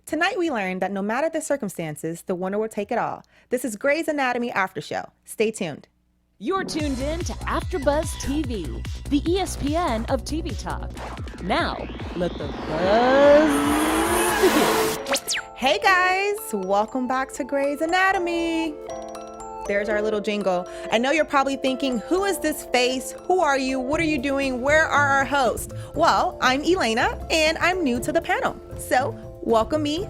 Tonight we learned that no matter the circumstances, the winner will take it all. This is Grey's Anatomy After Show. Stay tuned. You're tuned in to AfterBuzz TV, the ESPN of TV talk. Now, let the buzz begin. Hey guys, welcome back to Grey's Anatomy. There's our little jingle. I know you're probably thinking, who is this face? Who are you? What are you doing? Where are our hosts? Well, I'm Elayna, and I'm new to the panel. So, welcome me.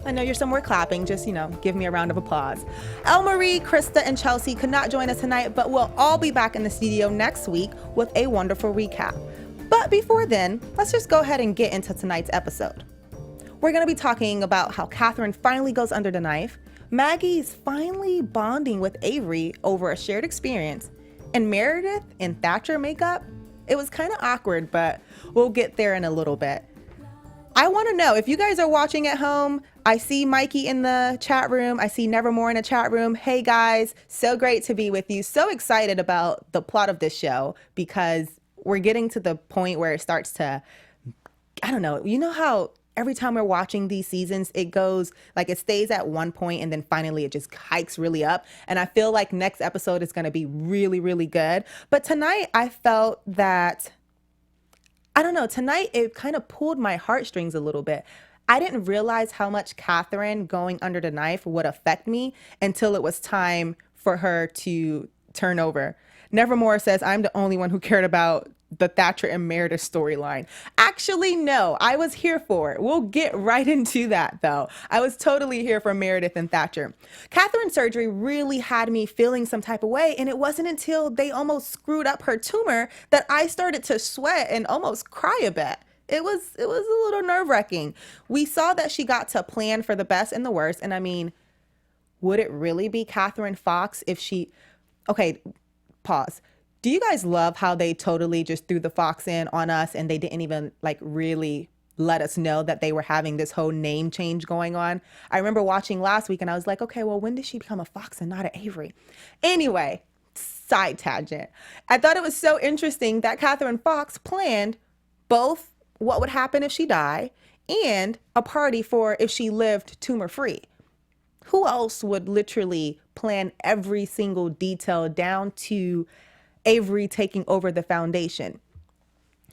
I know you're somewhere clapping, just, give me a round of applause. Elle-Marie, Krista, and Chelsea could not join us tonight, but we'll all be back in the studio next week with a wonderful recap. But before then, let's just go ahead and get into tonight's episode. We're going to be talking about how Catherine finally goes under the knife, Maggie's finally bonding with Avery over a shared experience, and Meredith and Thatcher makeup. It was kind of awkward, but we'll get there in a little bit. I want to know if you guys are watching at home. I see Mikey in the chat room. I see Nevermore in the chat room. Hey guys, so great to be with you. So excited about the plot of this show because we're getting to the point where it starts to, I don't know, you know how every time we're watching these seasons, it goes like it stays at one point and then finally it just hikes really up. And I feel like next episode is going to be really, really good. But tonight I felt that, I don't know, tonight it kind of pulled my heartstrings a little bit. I didn't realize how much Catherine going under the knife would affect me until it was time for her to turn over. Nevermore says, I'm the only one who cared about the Thatcher and Meredith storyline. Actually, no, I was here for it. We'll get right into that though. I was totally here for Meredith and Thatcher. Catherine's surgery really had me feeling some type of way, and it wasn't until they almost screwed up her tumor that I started to sweat and almost cry a bit. It was a little nerve-wracking. We saw that she got to plan for the best and the worst, and I mean, would it really be Catherine Fox if she... Okay, pause. Do you guys love how they totally just threw the fox in on us and they didn't even really let us know that they were having this whole name change going on? I remember watching last week and I was like, okay, well, when did she become a fox and not an Avery? Anyway, side tangent. I thought it was so interesting that Catherine Fox planned both what would happen if she died and a party for if she lived tumor free. Who else would literally plan every single detail down to Avery taking over the foundation?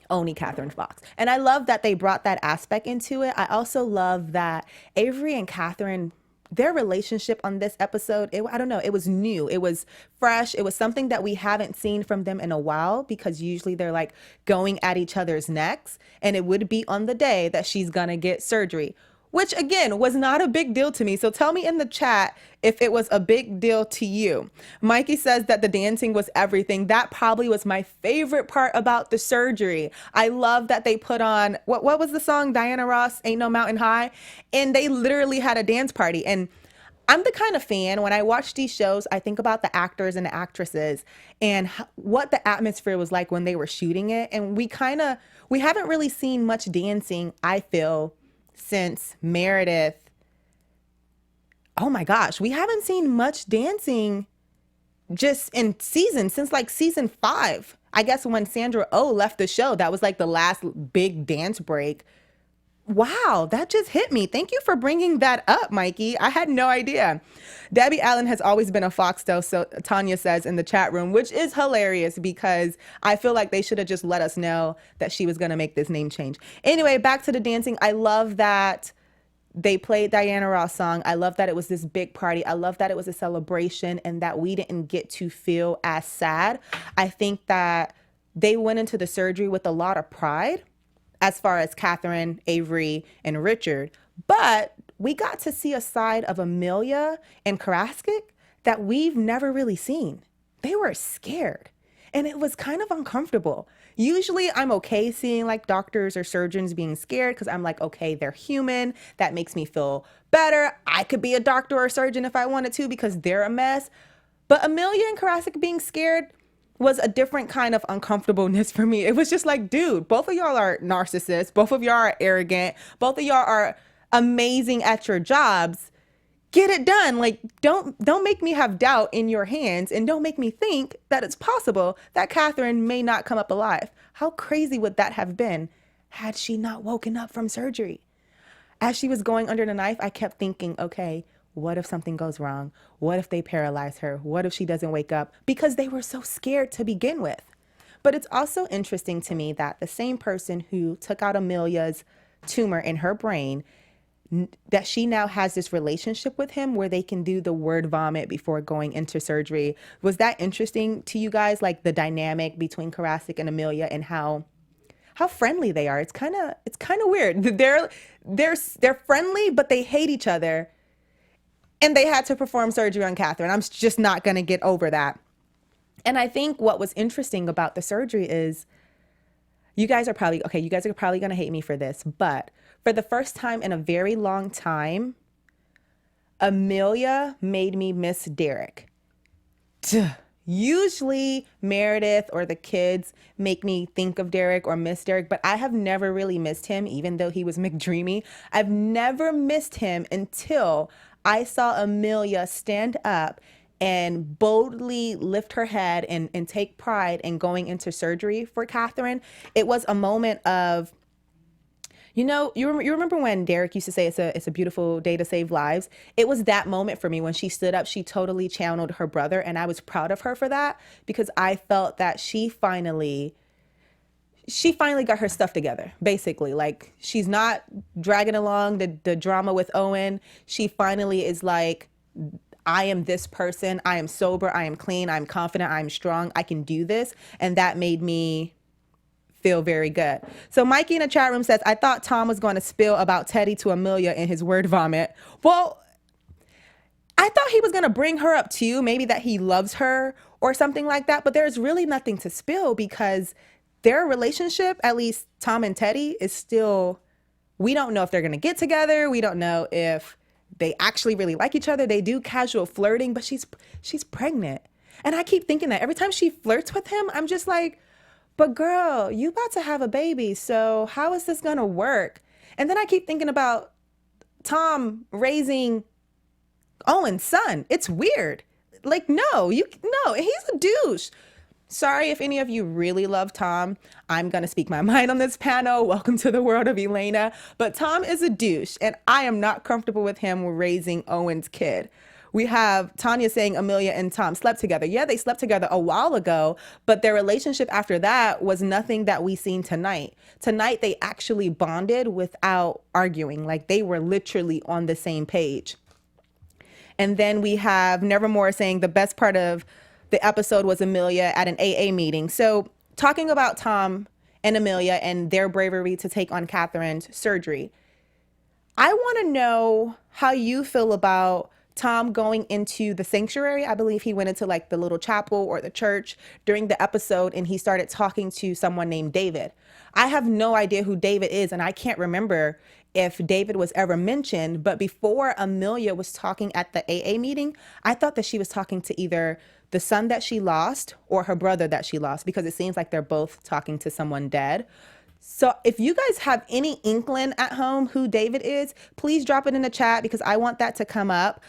Only Catherine Fox. And I love that they brought that aspect into it. I also love that Avery and Catherine, their relationship on this episode, I don't know, it was new. It was fresh. It was something that we haven't seen from them in a while because usually they're going at each other's necks. And it would be on the day that she's gonna get surgery, which again was not a big deal to me. So tell me in the chat if it was a big deal to you. Mikey says that the dancing was everything. That probably was my favorite part about the surgery. I love that they put on, what was the song? Diana Ross, Ain't No Mountain High. And they literally had a dance party. And I'm the kind of fan, when I watch these shows, I think about the actors and the actresses and what the atmosphere was like when they were shooting it. And we haven't really seen much dancing, I feel, since Meredith. Oh my gosh, we haven't seen much dancing just in since season 5. I guess when Sandra Oh left the show, that was the last big dance break. Wow, that just hit me. Thank you for bringing that up, Mikey. I had no idea. Debbie Allen has always been a fox, though, so Tanya says in the chat room, which is hilarious because I feel like they should have just let us know that she was going to make this name change. Anyway, back to the dancing. I love that they played Diana Ross song. I love that it was this big party. I love that it was a celebration and that we didn't get to feel as sad. I think that they went into the surgery with a lot of pride as far as Catherine, Avery, and Richard. But we got to see a side of Amelia and Karasik that we've never really seen. They were scared. And it was kind of uncomfortable. Usually I'm okay seeing doctors or surgeons being scared because I'm okay, they're human. That makes me feel better. I could be a doctor or a surgeon if I wanted to because they're a mess. But Amelia and Karasik being scared was a different kind of uncomfortableness for me. It was just dude, both of y'all are narcissists. Both of y'all are arrogant. Both of y'all are amazing at your jobs. Get it done. Don't make me have doubt in your hands, and don't make me think that it's possible that Catherine may not come up alive. How crazy would that have been had she not woken up from surgery? as she was going under the knife, I kept thinking, okay, what if something goes wrong? What if they paralyze her? What if she doesn't wake up? Because they were so scared to begin with. But it's also interesting to me that the same person who took out Amelia's tumor in her brain, that she now has this relationship with him where they can do the word vomit before going into surgery. Was that interesting to you guys? Like the dynamic between Karasik and Amelia and how friendly they are. It's kind of weird. They're friendly, but they hate each other. And they had to perform surgery on Catherine. I'm just not going to get over that. And I think what was interesting about the surgery is you guys are probably going to hate me for this, but for the first time in a very long time, Amelia made me miss Derek. Usually Meredith or the kids make me think of Derek or miss Derek, but I have never really missed him, even though he was McDreamy. I've never missed him until I saw Amelia stand up and boldly lift her head and take pride in going into surgery for Catherine. It was a moment of, you remember when Derek used to say it's a beautiful day to save lives? It was that moment for me when she stood up. She totally channeled her brother, and I was proud of her for that because I felt that she finally got her stuff together, basically. Like, she's not dragging along the drama with Owen. She finally is like, I am this person. I am sober. I am clean. I'm confident. I'm strong. I can do this. And that made me feel very good. So Mikey in the chat room says, I thought Tom was going to spill about Teddy to Amelia in his word vomit. Well, I thought he was going to bring her up too, maybe that he loves her or something like that. But there's really nothing to spill because their relationship, at least Tom and Teddy, is still, we don't know if they're going to get together. We don't know if they actually really like each other. They do casual flirting, but she's pregnant. And I keep thinking that every time she flirts with him, I'm just like, but girl, you about to have a baby. So how is this going to work? And then I keep thinking about Tom raising Owen's son. It's weird. Like, no, he's a douche. Sorry if any of you really love Tom. I'm going to speak my mind on this panel. Welcome to the world of Elayna. But Tom is a douche, and I am not comfortable with him raising Owen's kid. We have Tanya saying Amelia and Tom slept together. Yeah, they slept together a while ago, but their relationship after that was nothing that we seen tonight. Tonight, they actually bonded without arguing. Like, they were literally on the same page. And then we have Nevermore saying the best part of the episode was Amelia at an AA meeting. So talking about Tom and Amelia and their bravery to take on Catherine's surgery, I want to know how you feel about Tom going into the sanctuary. I believe he went into like the little chapel or the church during the episode, and he started talking to someone named David. I have no idea who David is, and I can't remember if David was ever mentioned, but before Amelia was talking at the AA meeting, I thought that she was talking to either the son that she lost or her brother that she lost, because it seems like they're both talking to someone dead. So if you guys have any inkling at home who David is, please drop it in the chat because I want that to come up.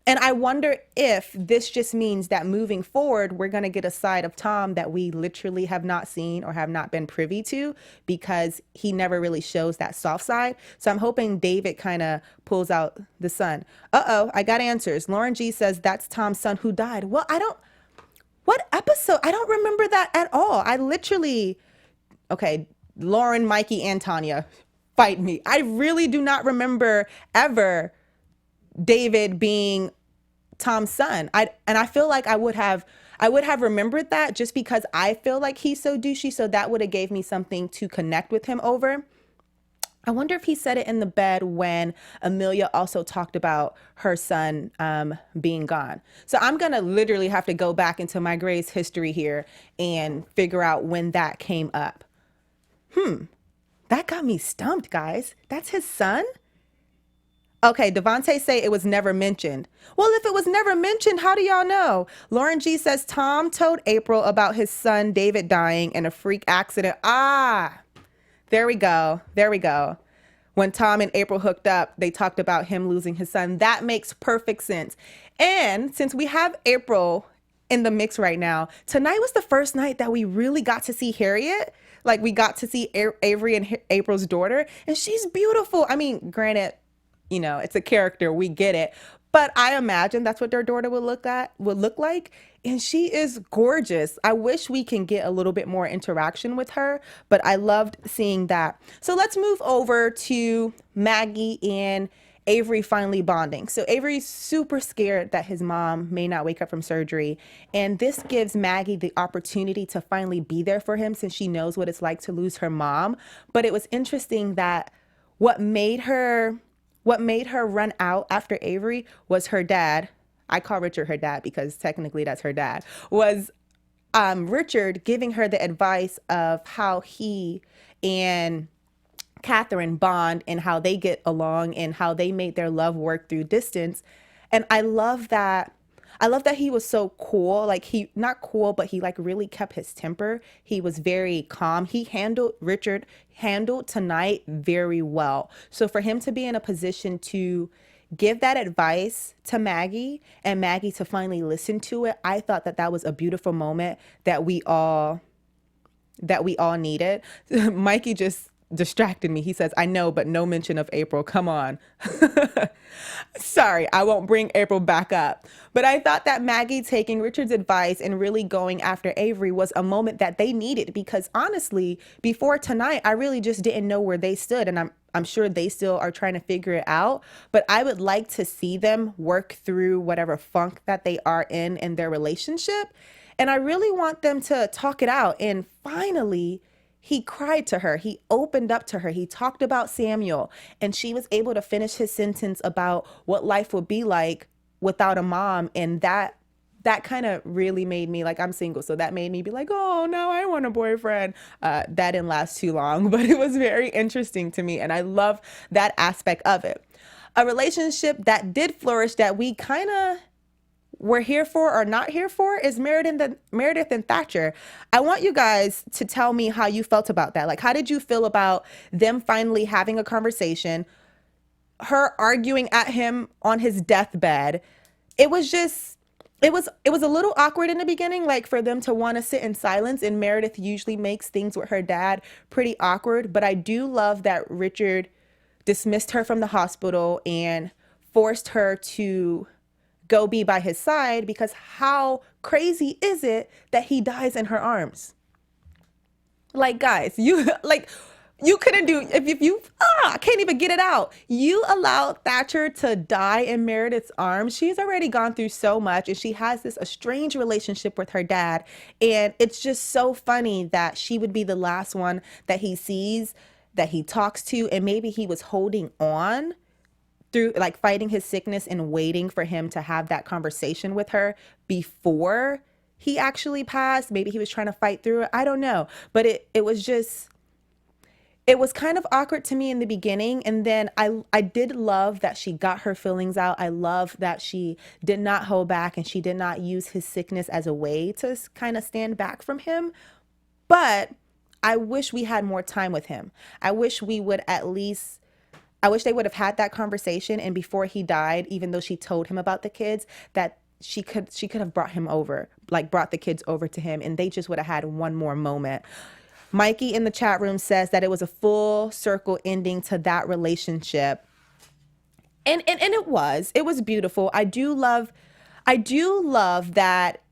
And I wonder if this just means that moving forward, we're going to get a side of Tom that we literally have not seen or have not been privy to, because he never really shows that soft side. So I'm hoping David kind of pulls out the son. I got answers. Lauren G says that's Tom's son who died. Well, what episode? I don't remember that at all. Okay, Lauren, Mikey, and Tanya, fight me. I really do not remember ever David being Tom's son. I feel like I would have remembered that just because I feel like he's so douchey. So that would have gave me something to connect with him over. I wonder if he said it in the bed when Amelia also talked about her son being gone. So I'm going to literally have to go back into my Grey's history here and figure out when that came up. That got me stumped, guys. That's his son? Okay, Devontae say it was never mentioned. Well, if it was never mentioned, how do y'all know? Lauren G says Tom told April about his son David dying in a freak accident. There we go. When Tom and April hooked up, they talked about him losing his son. That makes perfect sense. And since we have April in the mix right now, tonight was the first night that we really got to see Harriet. Like we got to see Avery and April's daughter, and she's beautiful. I mean, granted, it's a character, we get it, but I imagine that's what their daughter would look like, and she is gorgeous. I wish we can get a little bit more interaction with her, but I loved seeing that. So let's move over to Maggie and Avery finally bonding. So Avery's super scared that his mom may not wake up from surgery, and this gives Maggie the opportunity to finally be there for him since she knows what it's like to lose her mom. But it was interesting that what made her run out after Avery was her dad. I call Richard her dad because technically that's her dad. Was Richard giving her the advice of how he and Catherine bond and how they get along and how they made their love work through distance. And I love that. I love that he was so cool. Like he, not cool, but he like really kept his temper. He was very calm. Richard handled tonight very well. So for him to be in a position to give that advice to Maggie and Maggie to finally listen to it, I thought that was a beautiful moment that we all needed. Mikey just distracted me. He says, I know, but no mention of April. Come on. Sorry, I won't bring April back up. But I thought that Maggie taking Richard's advice and really going after Avery was a moment that they needed, because honestly, before tonight, I really just didn't know where they stood. And I'm sure they still are trying to figure it out. But I would like to see them work through whatever funk that they are in their relationship. And I really want them to talk it out. And finally, he cried to her. He opened up to her. He talked about Samuel, and she was able to finish his sentence about what life would be like without a mom. And that kind of really made me, like, I'm single, so that made me be like, oh, no, I want a boyfriend. That didn't last too long, but it was very interesting to me. And I love that aspect of it. A relationship that did flourish that we kind of we're here for or not here for is Meredith and Thatcher. I want you guys to tell me how you felt about that. Like, how did you feel about them finally having a conversation, her arguing at him on his deathbed? It was a little awkward in the beginning, like for them to want to sit in silence, and Meredith usually makes things with her dad pretty awkward. But I do love that Richard dismissed her from the hospital and forced her to go be by his side, because how crazy is it that he dies in her arms? Like, guys, you couldn't do, if you I can't even get it out. You allowed Thatcher to die in Meredith's arms. She's already gone through so much, and she has this estranged relationship with her dad. And it's just so funny that she would be the last one that he sees, that he talks to, and maybe he was holding on through, like, fighting his sickness and waiting for him to have that conversation with her before he actually passed. Maybe he was trying to fight through it. I don't know. But it was kind of awkward to me in the beginning. And then I did love that she got her feelings out. I love that she did not hold back and she did not use his sickness as a way to kind of stand back from him. But I wish we had more time with him. I wish they would have had that conversation, and before he died, even though she told him about the kids, that she could have brought the kids over to him, and they just would have had one more moment. Mikey in the chat room says that it was a full circle ending to that relationship. And it was beautiful. I do love that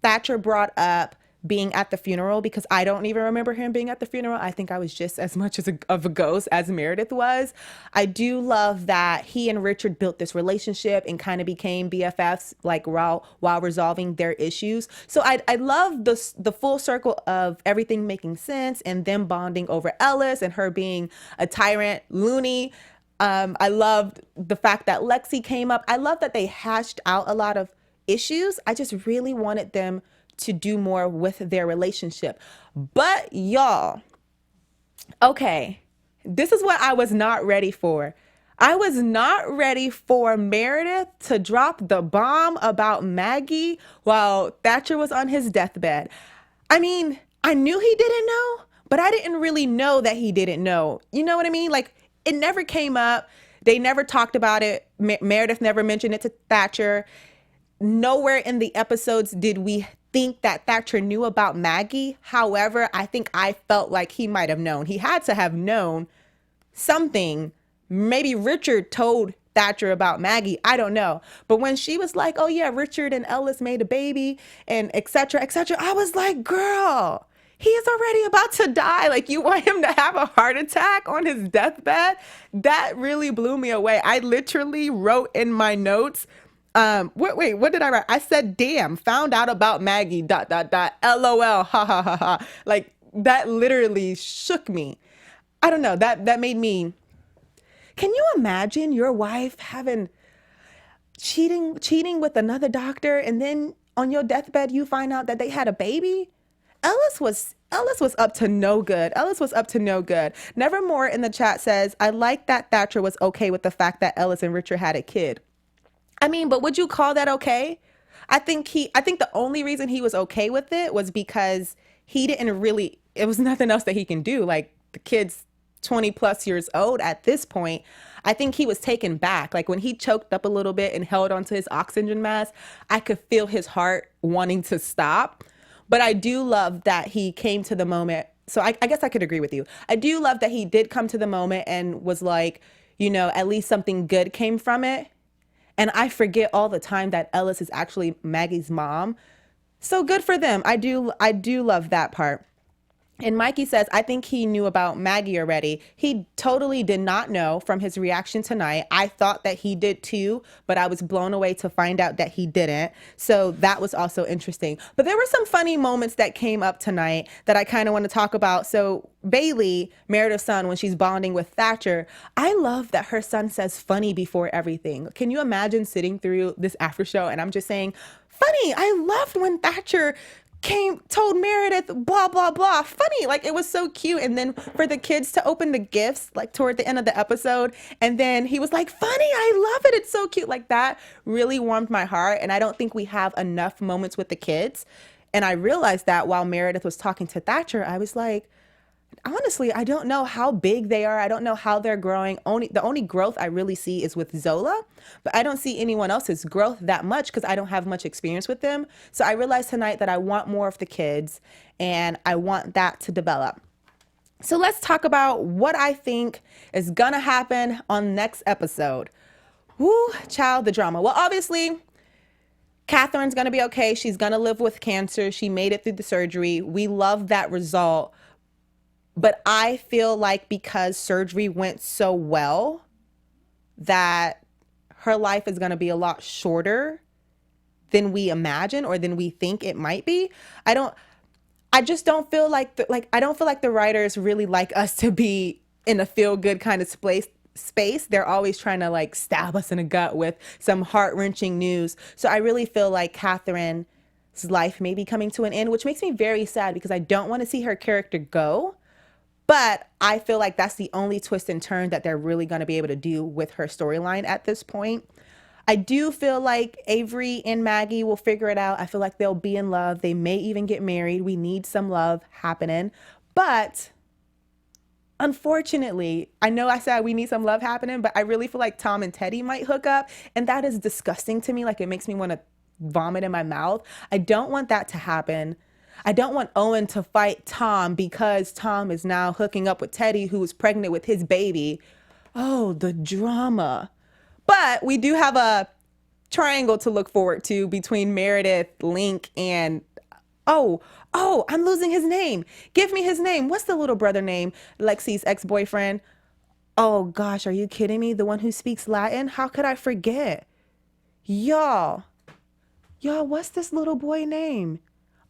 Thatcher brought up being at the funeral, because I don't even remember him being at the funeral. I think I was just as much of a ghost as Meredith was. I do love that he and Richard built this relationship and kind of became BFFs, like while resolving their issues. So I love the full circle of everything making sense, and them bonding over Ellis and her being a tyrant loony. I loved the fact that Lexi came up. I love that they hashed out a lot of issues. I just really wanted them to do more with their relationship. But y'all, okay, this is what I was not ready for. I was not ready for Meredith to drop the bomb about Maggie while Thatcher was on his deathbed. I mean, I knew he didn't know, but I didn't really know that he didn't know. You know what I mean? Like, it never came up. They never talked about it. Meredith never mentioned it to Thatcher. Nowhere in the episodes did we think that Thatcher knew about Maggie. However, I think I felt like he might have known. He had to have known something. Maybe Richard told Thatcher about Maggie. I don't know. But when she was like, oh yeah, Richard and Ellis made a baby and et cetera, I was like, girl, he is already about to die. Like, you want him to have a heart attack on his deathbed? That really blew me away. I literally wrote in my notes, wait, what did I write? I said, damn, found out about Maggie, ... LOL, ha ha ha ha. Like, that literally shook me. I don't know, that made me, can you imagine your wife having cheating with another doctor, and then on your deathbed you find out that they had a baby? Ellis was up to no good. Nevermore in the chat says, I like that Thatcher was okay with the fact that Ellis and Richard had a kid. I mean, but would you call that okay? I think the only reason he was okay with it was because he didn't really, it was nothing else that he can do. Like, the kid's 20 plus years old at this point. I think he was taken back. Like, when he choked up a little bit and held onto his oxygen mask, I could feel his heart wanting to stop. But I do love that he came to the moment. So I guess I could agree with you. I do love that he did come to the moment and was like, you know, at least something good came from it. And I forget all the time that Ellis is actually Maggie's mom. So good for them. I do love that part. And Mikey says, I think he knew about Maggie already. He totally did not know from his reaction tonight. I thought that he did too, but I was blown away to find out that he didn't. So that was also interesting. But there were some funny moments that came up tonight that I kind of want to talk about. So Bailey, Meredith's son, when she's bonding with Thatcher, I love that her son says funny before everything. Can you imagine sitting through this after show and I'm just saying, funny? I loved when Thatcher told Meredith blah blah blah, funny. Like, it was so cute. And then for the kids to open the gifts like toward the end of the episode, and then he was like, funny, I love it, it's so cute. Like, that really warmed my heart. And I don't think we have enough moments with the kids. And I realized that while Meredith was talking to Thatcher, I was like, honestly, I don't know how big they are. I don't know how they're growing. The only growth I really see is with Zola, but I don't see anyone else's growth that much because I don't have much experience with them. So I realized tonight that I want more of the kids and I want that to develop. So let's talk about what I think is gonna happen on next episode. Woo, child, the drama. Well, obviously, Catherine's gonna be okay. She's gonna live with cancer. She made it through the surgery. We love that result. But I feel like because surgery went so well that her life is going to be a lot shorter than we imagine or than we think it might be. I just don't feel like I don't feel like the writers really like us to be in a feel good kind of space. They're always trying to like stab us in the gut with some heart-wrenching news. So I really feel like Catherine's life may be coming to an end, which makes me very sad because I don't want to see her character go. But I feel like that's the only twist and turn that they're really going to be able to do with her storyline at this point. I do feel like Avery and Maggie will figure it out. I feel like they'll be in love. They may even get married. We need some love happening. But unfortunately, I know I said we need some love happening, but I really feel like Tom and Teddy might hook up. And that is disgusting to me. Like, it makes me want to vomit in my mouth. I don't want that to happen. I don't want Owen to fight Tom because Tom is now hooking up with Teddy, who is pregnant with his baby. Oh, the drama. But we do have a triangle to look forward to between Meredith, Link, and I'm losing his name. Give me his name. What's the little brother name? Lexi's ex-boyfriend. Oh gosh, are you kidding me? The one who speaks Latin? How could I forget? Y'all, what's this little boy name?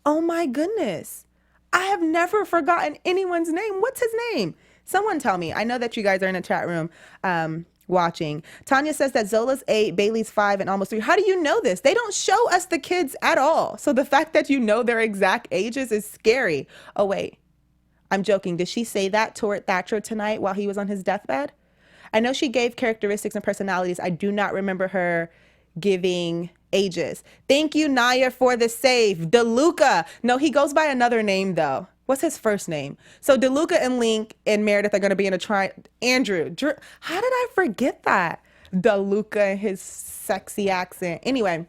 Oh my goodness. I have never forgotten anyone's name. What's his name? Someone tell me. I know that you guys are in the chat room watching. Tanya says that Zola's 8, Bailey's 5, and almost 3. How do you know this? They don't show us the kids at all. So the fact that you know their exact ages is scary. Oh, wait. I'm joking. Did she say that toward Thatcher tonight while he was on his deathbed? I know she gave characteristics and personalities. I do not remember her giving ages. Thank you, Naya, for the save. DeLuca. No, he goes by another name, though. What's his first name? So DeLuca and Link and Meredith are going to be in a Andrew. How did I forget that? DeLuca and his sexy accent. Anyway,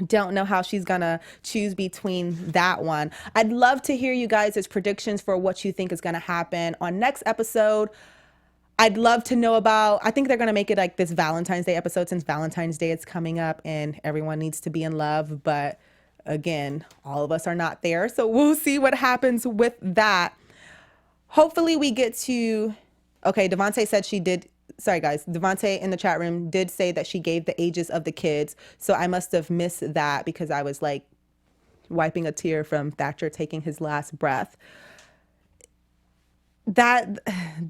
Don't know how she's gonna choose between that one. I'd love to hear you guys' predictions for what you think is gonna happen on next episode. I'd love to know about, I think they're gonna make it like this Valentine's Day episode, since Valentine's Day is coming up and everyone needs to be in love. But again, all of us are not there. So we'll see what happens with that. Hopefully we get to, okay, Devontae said she did. Sorry, guys. Devontae in the chat room did say that she gave the ages of the kids. So I must have missed that because I was like wiping a tear from Thatcher taking his last breath. That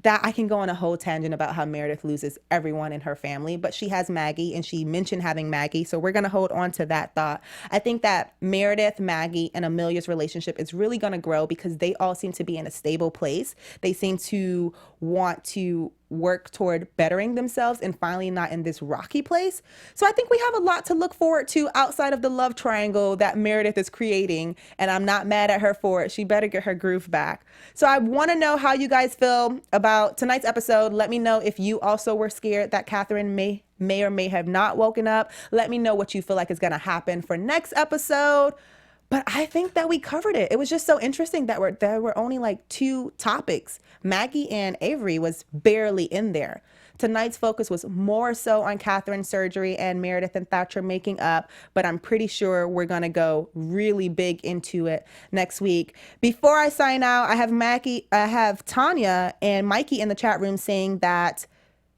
I can go on a whole tangent about how Meredith loses everyone in her family, but she has Maggie and she mentioned having Maggie. So we're going to hold on to that thought. I think that Meredith, Maggie, and Amelia's relationship is really going to grow because they all seem to be in a stable place. They seem to want to work toward bettering themselves and finally not in this rocky place. So I think we have a lot to look forward to outside of the love triangle that Meredith is creating, and I'm not mad at her for it. She better get her groove back. So I want to know how you guys feel about tonight's episode. Let me know if you also were scared that Catherine may or may have not woken up. Let me know what you feel like is going to happen for next episode. But I think that we covered it. It was just so interesting that there were only like 2 topics. Maggie and Avery was barely in there. Tonight's focus was more so on Catherine's surgery and Meredith and Thatcher making up, but I'm pretty sure we're going to go really big into it next week. Before I sign out, I have Tanya and Mikey in the chat room saying that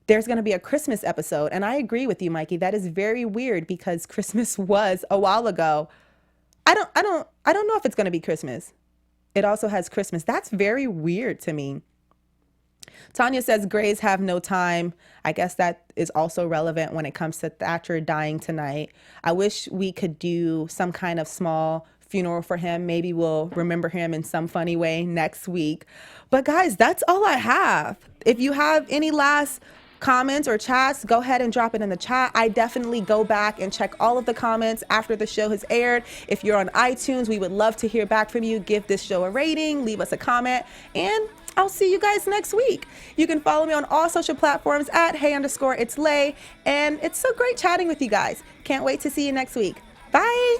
there's going to be a Christmas episode. And I agree with you, Mikey. That is very weird because Christmas was a while ago. I don't know if it's going to be Christmas. It also has Christmas. That's very weird to me. Tanya says Grays have no time. I guess that is also relevant when it comes to Thatcher dying tonight. I wish we could do some kind of small funeral for him. Maybe we'll remember him in some funny way next week. But guys, that's all I have. If you have any last comments or chats, go ahead and drop it in the chat. I definitely go back and check all of the comments after the show has aired. If you're on iTunes, we would love to hear back from you. Give this show a rating, leave us a comment, and I'll see you guys next week. You can follow me on all social platforms at hey_it's_lay, and it's so great chatting with you guys. Can't wait to see you next week. Bye.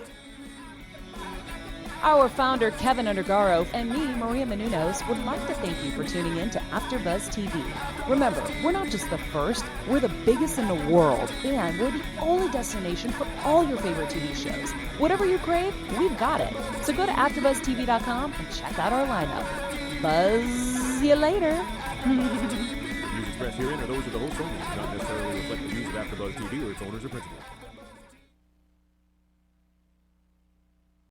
Our founder, Kevin Undergaro, and me, Maria Menounos, would like to thank you for tuning in to AfterBuzz TV. Remember, we're not just the first, we're the biggest in the world, and we're the only destination for all your favorite TV shows. Whatever you crave, we've got it. So go to AfterBuzzTV.com and check out our lineup. Buzz you later. The views expressed herein are those of the host only, not necessarily reflect the views of AfterBuzz TV or its owners or principals.